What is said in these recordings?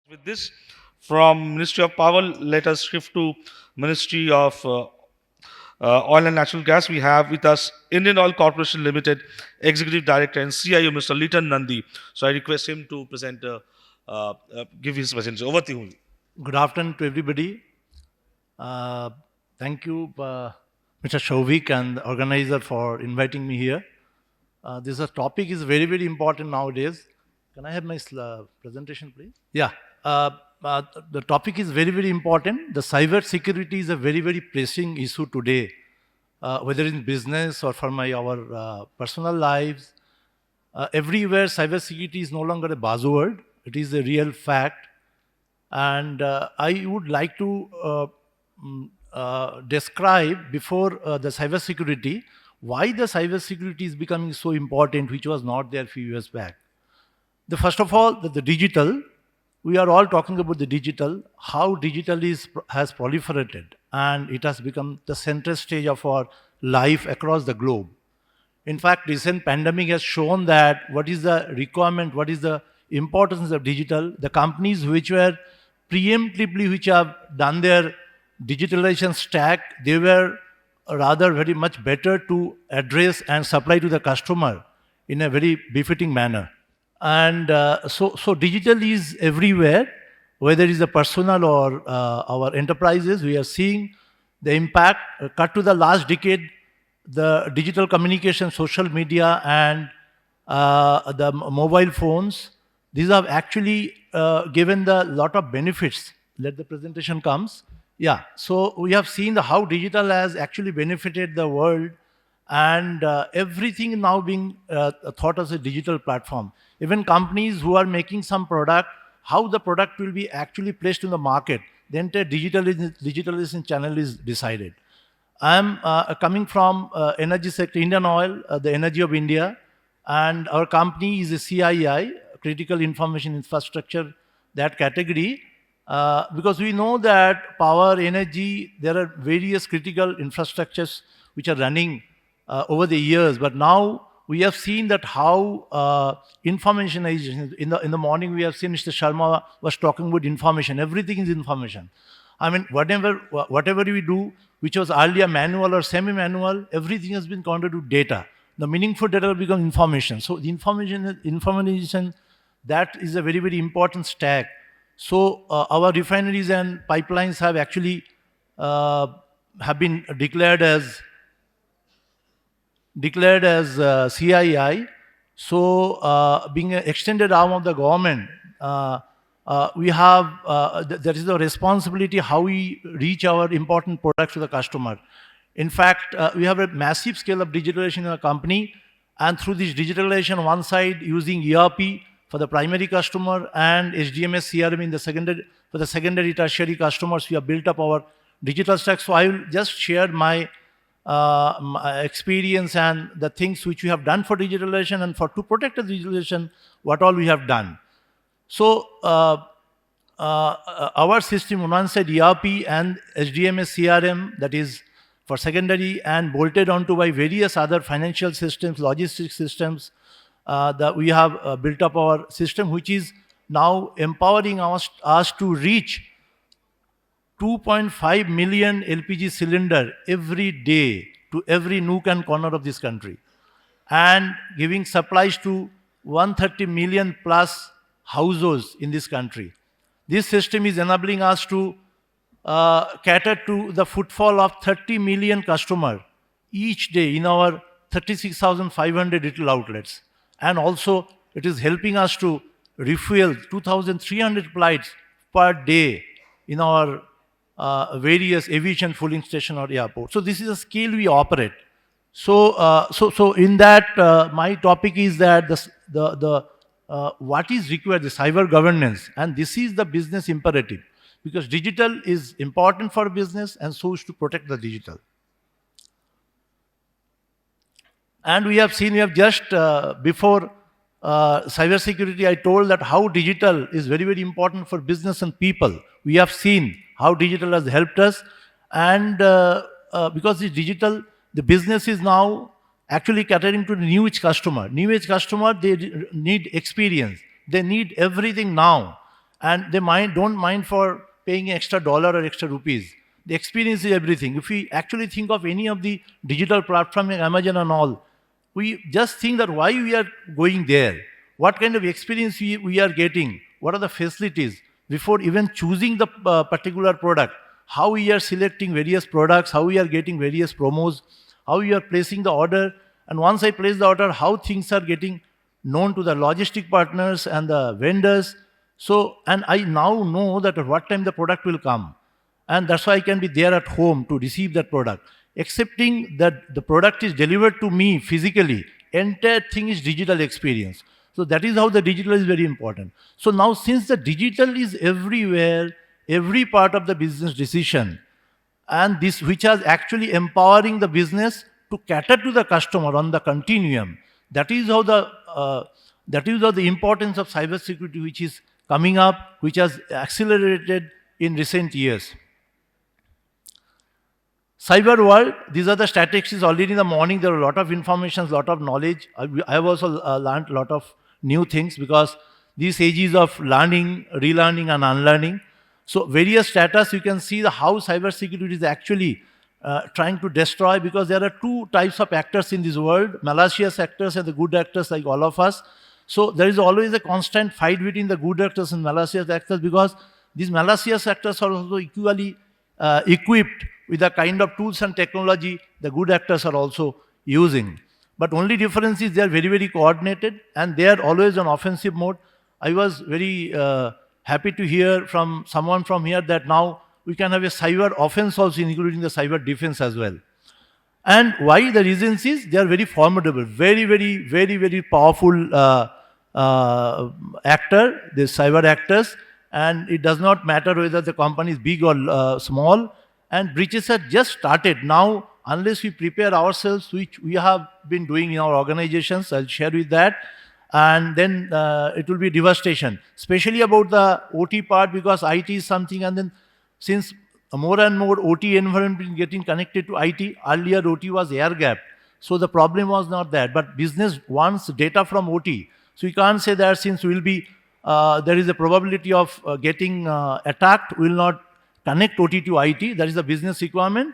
With this, from Ministry of Power, let us shift to Ministry of Oil and Natural Gas. We have with us Indian Oil Corporation Limited Executive Director and CIO, Mr. Liton Nandy. So I request him to give his presentation. Over to you. Good afternoon to everybody. Uh, Thank you, Mr. Shovik and the organizer for inviting me here. This topic is very, very important nowadays. Can I have my presentation, please? Yeah. Uh, uh, the topic is very, very important. The cyber security is a very, very pressing issue today, whether in business or for our personal lives. Everywhere, cyber security is no longer a buzzword. It is a real fact. And I would like to describe before the cybersecurity why the cybersecurity is becoming so important, which was not there a few years back. First of all, the digital. We are all talking about the digital, how digital has proliferated, and it has become the center stage of our life across the globe. In fact, recent pandemic has shown that what is the requirement, what is the importance of digital. The companies which were preemptively, which have done their digitalization stack, they were rather very much better to address and supply to the customer in a very befitting manner. And so digital is everywhere, whether it is the personal or our enterprises. We are seeing the impact. Cut to the last decade, the digital communication, social media, and the mobile phones, these have actually given the lot of benefits. Let the presentation comes. Yeah, so we have seen how digital has actually benefited the world, and everything now being thought as a digital platform. Even companies who are making some product, how the product will be actually placed in the market, the entire digitalization channel is decided. I'm coming from energy sector, Indian Oil, the energy of India, and our company is a CII, Critical Information Infrastructure, that category, because we know that power, energy, there are various critical infrastructures which are running over the years, but now we have seen that how information is, in the morning we have seen Mr. Sharma was talking about information. Everything is information. I mean, whatever we do, which was earlier manual or semi-manual, everything has been converted to data. The meaningful data will become information. So the information, that is a very, very important stack. So our refineries and pipelines have actually have been declared as CII. So being an extended arm of the government, we have, there is a responsibility how we reach our important products to the customer. In fact, we have a massive scale of digitalization in our company, and through this digitalization, one side using ERP for the primary customer and HDMS CRM in the secondary, for the secondary tertiary customers, we have built up our digital stack. So I will just share my experience and the things which we have done for digitalization, and to protect the digitalization, what all we have done. So our system, on one side ERP and HDMS CRM, that is for secondary, and bolted onto by various other financial systems, logistics systems, that we have built up our system, which is now empowering us to reach 2.5 million LPG cylinder every day to every nook and corner of this country, and giving supplies to 130 million plus households in this country. This system is enabling us to cater to the footfall of 30 million customers each day in our 36,500 retail outlets. And also, it is helping us to refuel 2,300 flights per day in our various aviation fueling station or airport. So this is a scale we operate. So in that, my topic is that what is required, the cyber governance, and this is the business imperative, because digital is important for business, and so is to protect the digital. And we have just before cybersecurity, I told that how digital is very, very important for business and people. We have seen how digital has helped us, and because the digital, the business is now actually catering to the new age customer. New age customer, they need experience. They need everything now. and they don't mind for paying extra dollar or extra rupees. The experience is everything. If we actually think of any of the digital platform like Amazon and all, we just think that why we are going there, what kind of experience we are getting, what are the facilities before even choosing the particular product, how we are selecting various products, how we are getting various promos, how we are placing the order, and once I place the order, how things are getting known to the logistic partners and the vendors. So, and I now know that at what time the product will come. And that's why I can be there at home to receive that product. Accepting that the product is delivered to me physically, entire thing is digital experience. So that is how the digital is very important. So now since the digital is everywhere, every part of the business decision, and this which is actually empowering the business to cater to the customer on the continuum, that is how the importance of cybersecurity which is coming up, which has accelerated in recent years. Cyber world, these are the statistics. Already in the morning, there are a lot of information, a lot of knowledge. I have also learned a lot of new things because these ages of learning, relearning, and unlearning. So various status, you can see how cybersecurity is actually trying to destroy, because there are two types of actors in this world, malicious actors and the good actors like all of us. So there is always a constant fight between the good actors and malicious actors, because these malicious actors are also equally equipped with the kind of tools and technology the good actors are also using. But only difference is they are very, very coordinated and they are always on offensive mode. I was very happy to hear from someone from here that now we can have a cyber offense also, including the cyber defense as well. And why the reasons is they are very formidable, very, very, very, very powerful actor, the cyber actors, and it does not matter whether the company is big or small, and breaches have just started. Now, unless we prepare ourselves, which we have been doing in our organizations, I'll share with that, and then it will be devastation, especially about the OT part, because IT is something, and then since more and more OT environment is getting connected to IT, earlier OT was air-gapped, so the problem was not that, but business wants data from OT. So you can't say that since will be there is a probability of getting attacked, will not connect OT to IT. That is the business requirement.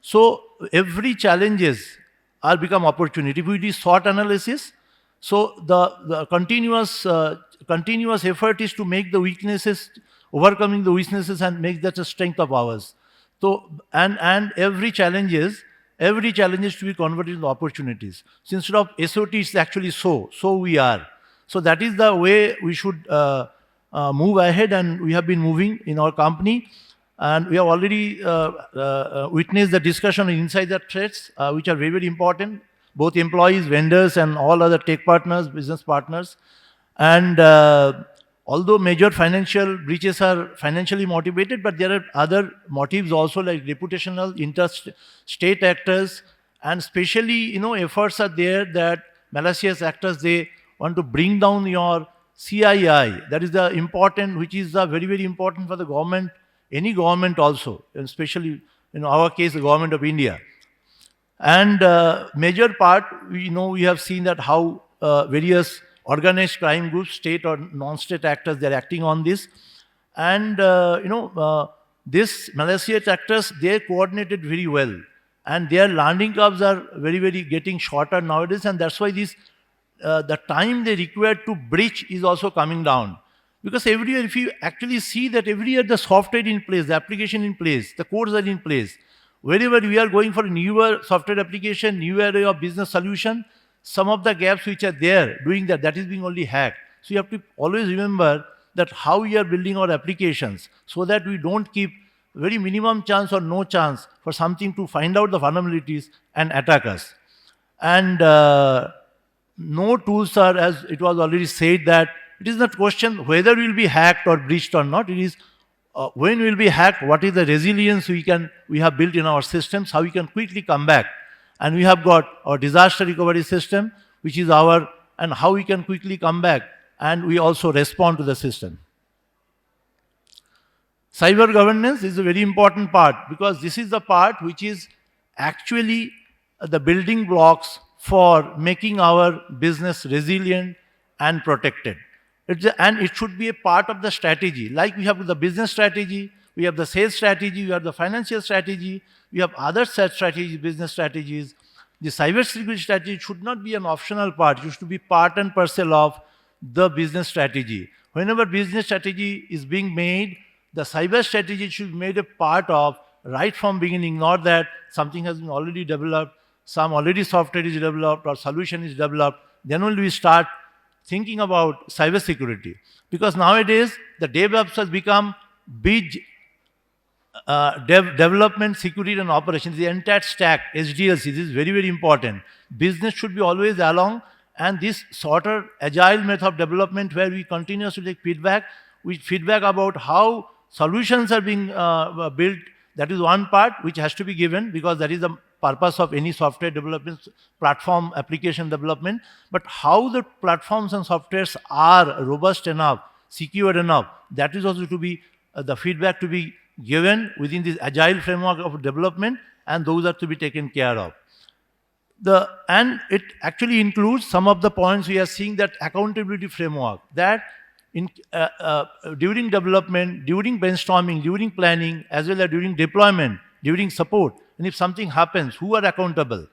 So every challenges are become opportunity. If we do SWOT analysis, so the continuous effort is to make the weaknesses, overcoming the weaknesses and make that a strength of ours. So and every challenges to be converted into opportunities. So instead of SOT, it's actually so we are. So that is the way we should move ahead, and we have been moving in our company. And we have already witnessed the discussion on insider threats, which are very, very important, both employees, vendors, and all other tech partners, business partners. And although major financial breaches are financially motivated, but there are other motives also, like reputational, interstate actors, and especially, efforts are there that malicious actors, they want to bring down your CII. That is the important, which is very, very important for the government, any government also, and especially in our case, the government of India. And major part, we have seen that how various organized crime groups, state or non-state actors, they're acting on this. And, these malicious actors, they're coordinated very well. And their learning curves are very, very getting shorter nowadays. And that's why the time they require to breach is also coming down. Because every year, if you actually see that every year the software in place, the application in place, the codes are in place, wherever we are going for a newer software application, new area of business solution, some of the gaps which are there, doing that is being only hacked. So you have to always remember that how we are building our applications, so that we don't keep very minimum chance or no chance for something to find out the vulnerabilities and attack us. And no tools are, as it was already said, that it is not question whether we will be hacked or breached or not. It is when we will be hacked, what is the resilience we have built in our systems, how we can quickly come back. And we have got our disaster recovery system, which is and how we can quickly come back, and we also respond to the system. Cyber governance is a very important part, because this is the part which is actually the building blocks for making our business resilient and protected. And it should be a part of the strategy. Like we have the business strategy, we have the sales strategy, we have the financial strategy, we have other set strategies, business strategies. The cybersecurity strategy should not be an optional part. It should be part and parcel of the business strategy. Whenever business strategy is being made, the cyber strategy should be made a part of right from beginning, not that something has been already developed, some already software is developed or solution is developed, then only we start thinking about cybersecurity. Because nowadays, the DevOps has become big development, security, and operations. The entire stack, SDLC, this is very, very important. Business should be always along, and this sort of agile method of development where we continuously take feedback, with feedback about how solutions are being built. That is one part which has to be given, because that is the purpose of any software development, platform application development. But how the platforms and softwares are robust enough, secure enough, that is also to be the feedback to be given within this agile framework of development, and those are to be taken care of. And it actually includes some of the points we are seeing, that accountability framework, that during development, during brainstorming, during planning, as well as during deployment, during support, and if something happens, who are accountable?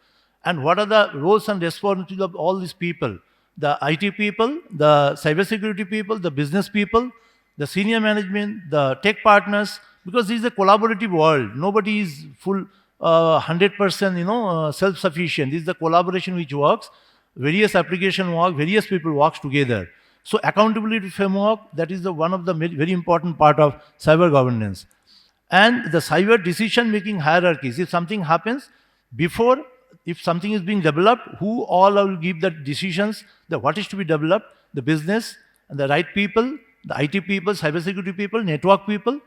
And what are the roles and responsibilities of all these people? The IT people, the cybersecurity people, the business people, the senior management, the tech partners, because this is a collaborative world. Nobody is full 100% self-sufficient. This is the collaboration which works. Various application work, various people works together. So accountability framework, that is one of the very important part of cyber governance. And the cyber decision-making hierarchies. If something happens, if something is being developed, who all will give the decisions, what is to be developed, the business, and the right people, the IT people, cybersecurity people, network people.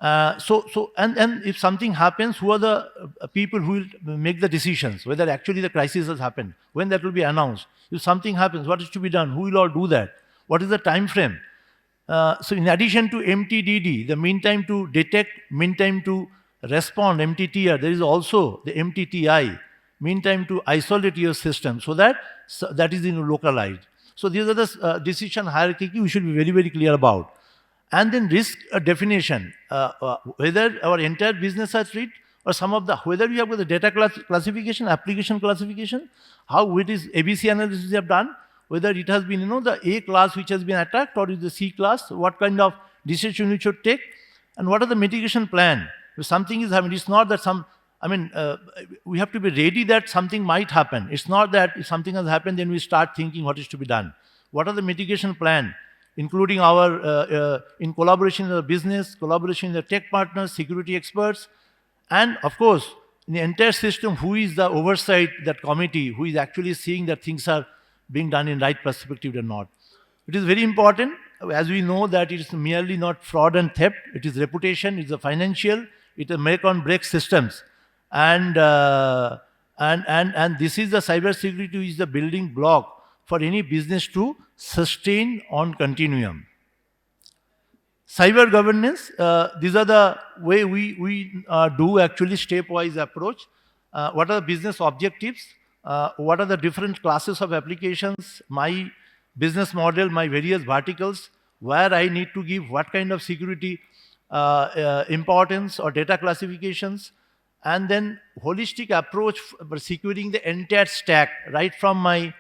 And if something happens, who are the people who will make the decisions, whether actually the crisis has happened, when that will be announced. If something happens, what is to be done, who will all do that, what is the time frame. So in addition to MTDD, the mean time to detect, mean time to respond, MTTR, there is also the MTTI, mean time to isolate your system, so that is localized. So these are the decision hierarchy we should be very, very clear about. And then risk definition, whether our entire business has read, or whether we have got the data classification, application classification, how it is ABC analysis we have done, whether it has been, the A class which has been attacked, or is the C class, what kind of decision we should take, and what are the mitigation plan. If something is happening, it's not that we have to be ready that something might happen. It's not that if something has happened, then we start thinking what is to be done. What are the mitigation plan, including our, in collaboration with the business, collaboration with the tech partners, security experts, and of course, in the entire system, who is the oversight, that committee, who is actually seeing that things are being done in right perspective or not. It is very important, as we know, that it is merely not fraud and theft, it is reputation, it is a financial, it is make or break systems. And this is the cybersecurity, which is the building block for any business to sustain on continuum. Cyber governance, these are the way we do actually stepwise approach. What are the business objectives? What are the different classes of applications? My business model, my various verticals, where I need to give what kind of security importance or data classifications, and then holistic approach for securing the entire stack, right from my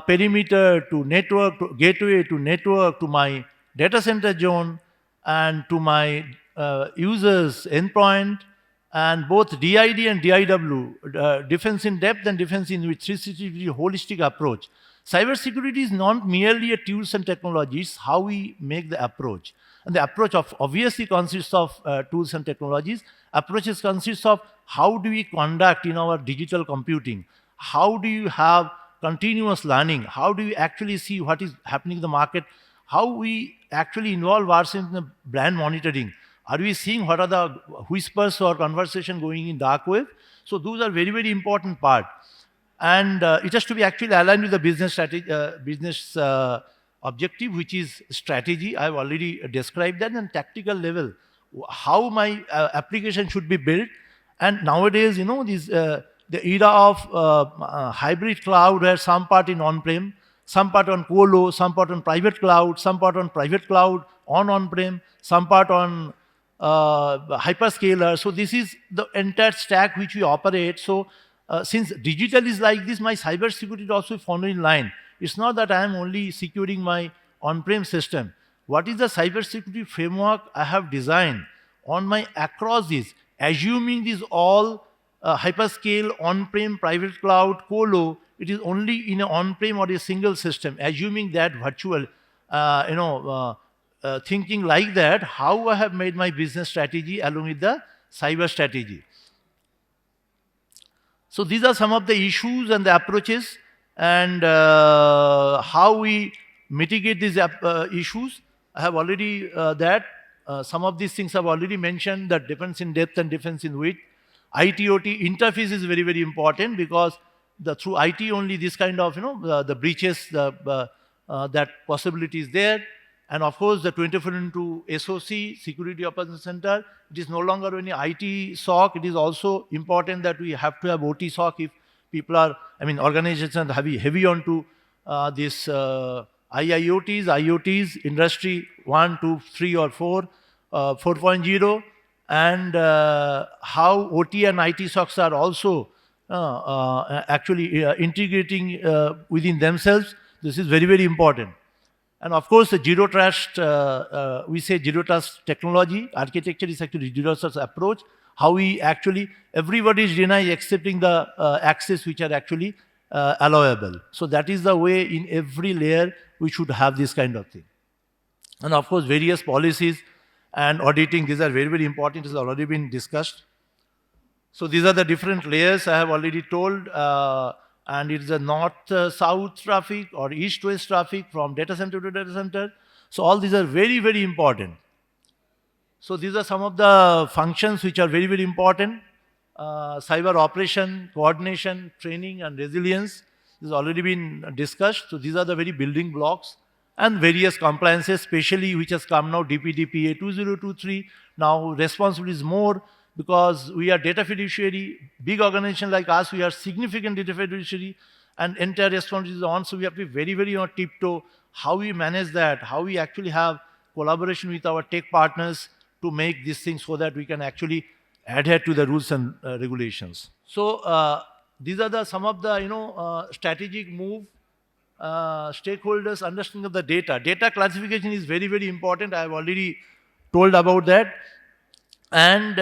perimeter to network, to gateway to network, to my data center zone, and to my users endpoint, and both DID and DIW, defense in depth and defense in with 360 holistic approach. Cybersecurity is not merely a tools and technologies, how we make the approach. And the approach obviously consists of tools and technologies. Approaches consists of how do we conduct in our digital computing? How do you have continuous learning? How do we actually see what is happening in the market? How we actually involve ourselves in the brand monitoring? Are we seeing what are the whispers or conversation going in dark web? So those are very, very important part. And it has to be actually aligned with the business strategy, objective, which is strategy. I've already described that. And tactical level, how my application should be built. And nowadays, the era of hybrid cloud, where some part in on-prem, some part on colo, some part on private cloud, some part on private cloud, on-prem, some part on hyperscaler. So this is the entire stack which we operate. So since digital is like this, my cyber security also follow in line. It's not that I am only securing my on-prem system. What is the cyber security framework I have designed on my across this, assuming these all hyperscale, on-prem, private cloud, colo, it is only in an on-prem or a single system, assuming that virtual, thinking like that, how I have made my business strategy along with the cyber strategy. So these are some of the issues and the approaches, and how we mitigate these issues. I have already some of these things I've already mentioned, that defense in depth and defense in width. IT/OT interface is very, very important, because through IT only this kind of, the breaches, that possibility is there. And of course, the 24/2 SOC, Security Operations Center, it is no longer only IT SOC, it is also important that we have to have OT SOC if people are, organizations are heavy onto this IIoTs, IoTs, industry 1, 2, 3 or 4, 4.0, and how OT and IT SOCs are also actually integrating within themselves. This is very, very important. And of course, the zero trust, we say zero trust technology, architecture is actually zero trust approach. How we actually, everybody is denied accepting the access which are actually allowable. So that is the way in every layer we should have this kind of thing. And of course, various policies and auditing, these are very, very important. This has already been discussed. So these are the different layers I have already told. And it is a north-south traffic or east-west traffic from data center to data center. So all these are very, very important. So these are some of the functions which are very, very important. Cyber operation, coordination, training, and resilience. This has already been discussed. So these are the very building blocks. And various compliances, especially which has come now, DPDPA 2023. Now responsibility is more, because we are data fiduciary. Big organization like us, we are significant data fiduciary, and entire responsibility is on. So we have to be very, very on tiptoe how we manage that, how we actually have collaboration with our tech partners to make these things so that we can actually adhere to the rules and regulations. So these are some of the strategic move. Stakeholders understanding of the data. Data classification is very, very important. I have already told about that. And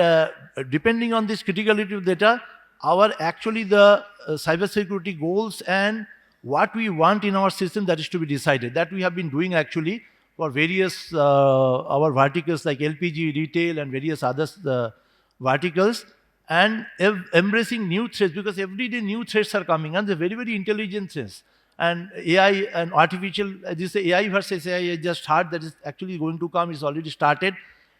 depending on this criticality of data, our actually the cybersecurity goals and what we want in our system, that is to be decided. That we have been doing actually for various our verticals like LPG, retail, and various other verticals, and embracing new threats, because every day new threats are coming, and they're very, very intelligent threats. And AI and artificial, this AI versus AI, I just heard that is actually going to come, it's already started.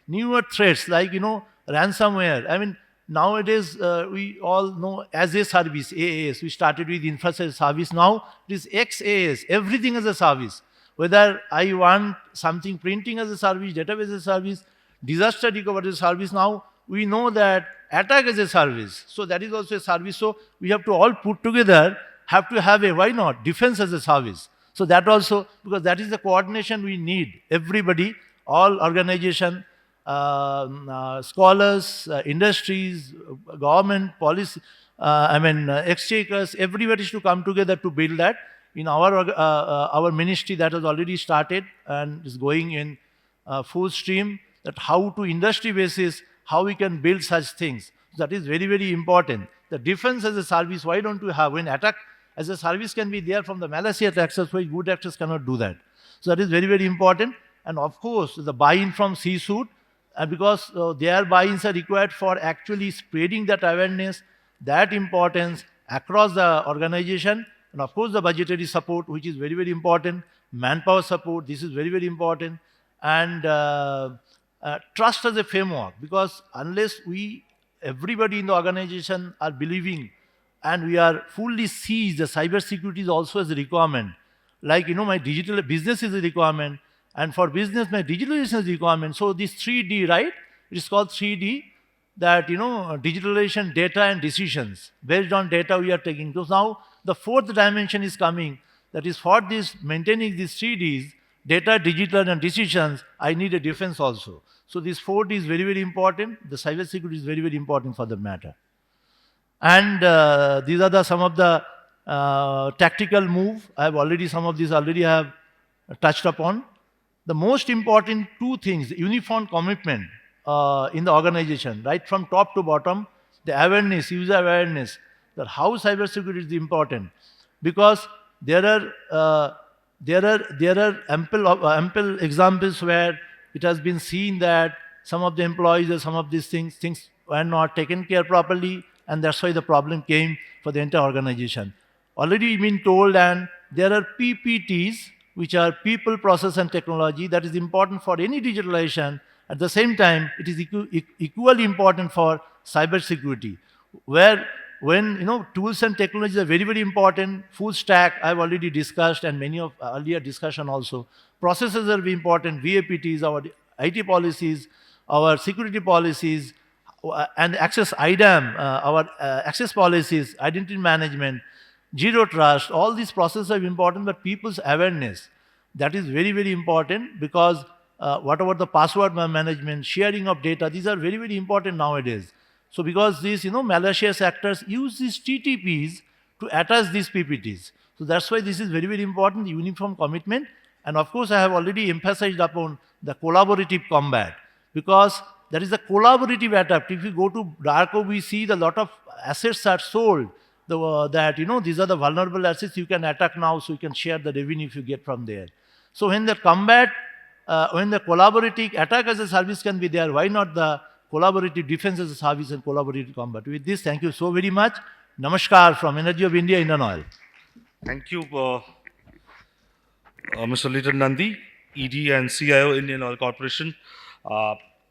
Newer threats like, ransomware. Nowadays, we all know as a service, AAS. We started with infrastructure service. Now it is XAS, everything as a service. Whether I want something printing as a service, database as a service, disaster recovery as a service, now we know that attack as a service. So that is also a service. So we have to all put together, have to have why not, defense as a service. So that also, because that is the coordination we need. Everybody, all organization, scholars, industries, government, policy, exchequers, everybody is to come together to build that. In our ministry, that has already started and is going in full stream, that how to industry basis, how we can build such things. That is very, very important. The defense as a service, why don't we have, when attack as a service can be there from the malicious actors, why good actors cannot do that. So that is very, very important. And of course, the buy-in from C-suite, because their buy-ins are required for actually spreading that awareness, that importance across the organization. And of course, the budgetary support, which is very, very important. Manpower support, this is very, very important. And trust as a framework, because unless everybody in the organization are believing and we are fully seized, the cyber security is also as a requirement. Like, my digital business is a requirement, and for business, my digitalization is a requirement. So this 3D, right? It is called 3D, that, digitalization, data, and decisions. Based on data we are taking. So now the fourth dimension is coming. That is, for this maintaining these 3Ds, data, digital, and decisions, I need a defense also. So this 4D is very, very important. The cybersecurity is very, very important for the matter. And these are some of the tactical move. I have already, some of these already I have touched upon. The most important two things, uniform commitment in the organization, right from top to bottom, the awareness, user awareness, that how cybersecurity is important. Because there are ample examples where it has been seen that some of the employees or some of these things were not taken care properly, and that's why the problem came for the entire organization. Already been told, and there are PPTs, which are people, process, and technology, that is important for any digitalization. At the same time, it is equally important for cybersecurity, where when tools and technologies are very, very important. Full stack I've already discussed, and many of earlier discussion also. Processes are very important. VAPTs, our IT policies, our security policies, and access IDAM, our access policies, identity management, zero trust. All these processes are important, but people's awareness, that is very, very important, because what about the password management, sharing of data, these are very, very important nowadays. So because these, malicious actors use these TTPs to attach these PPTs. So that's why this is very, very important, the uniform commitment. And of course, I have already emphasized upon the collaborative combat, because there is a collaborative attack. If you go to dark web, we see the lot of assets are sold. These are the vulnerable assets you can attack now, so you can share the revenue if you get from there. So when the collaborative attack as a service can be there, why not the collaborative defense as a service and collaborative combat? With this, thank you so very much. Namaskar from Energy of India, Indian Oil. Thank you, Mr. Liton Nandy, ED and CIO, Indian Oil Corporation.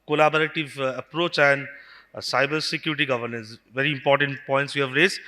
Collaborative approach and cyber security governance, very important points you have raised.